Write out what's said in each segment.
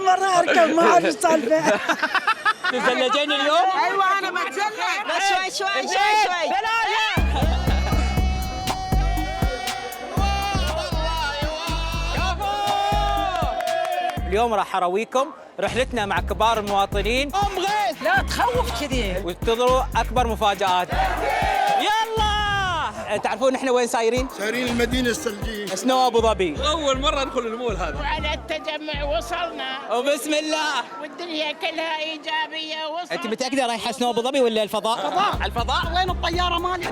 مرة أركب، ما أعرف السالفة. تتزلجين اليوم؟ أيوة أنا بتزلج، بس شوي. اليوم راح اراويكم رحلتنا مع كبار المواطنين. غيث لا تخوف كذي. وانتظروا اكبر مفاجآت. يلا تعرفون احنا وين سايرين؟ سايرين المدينة الثلجية سنو ابو ظبي. أول مرة ندخل المول هذا. وعلى التجمع وصلنا وبسم الله. والدنيا كلها إيجابية وصلنا. انت متاكده رايحه سنو ابو ظبي ولا الفضاء؟ الفضاء. وين الطيارة مالي؟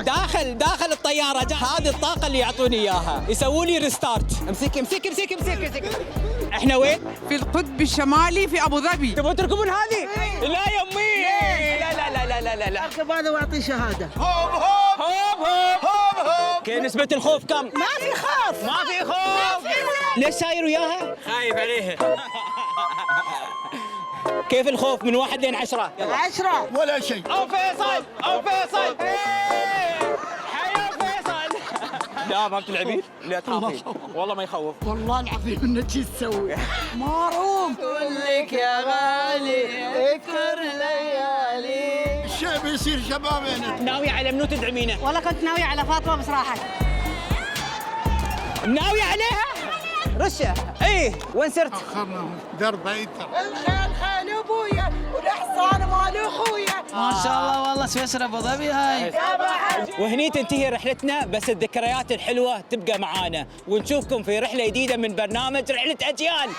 داخل الطياره. هذه الطاقه اللي يعطوني اياها، يسووا لي ريستارت. امسك. احنا وين؟ في القطب الشمالي في ابو ظبي. تبغون تركبون هذه؟ لا يمي. لا. أركب هذا وأعطي شهادة. هوب. كيف نسبة الخوف كم؟ ما في خوف. ليش ساير وياها؟ خايف عليها. كيف الخوف من 1 لين 10؟ 10. ولا شيء. أو فيصل. حيا فيصل. لا ما بتلعبين؟ لا تخافين والله ما يخوف. والله العظيم إنك شو تسوي؟ ماروم. قول لك يا غالي اذكر ليالي. الشعب يصير شبابنا. ناوي على منو تدعمينه؟ والله كنت ناوية على فاطمة بس راحت. ناوي عليها؟ رشة. ايه وين سرت؟ أخرنا درب بعيد ترى. الخيل خيل أبويا والحصان مال أخويا. ما شاء الله والله سويسرا ابو ظبي هاي. وهني تنتهي رحلتنا، بس الذكريات الحلوة تبقى معانا، ونشوفكم في رحلة جديدة من برنامج رحلة أجيال.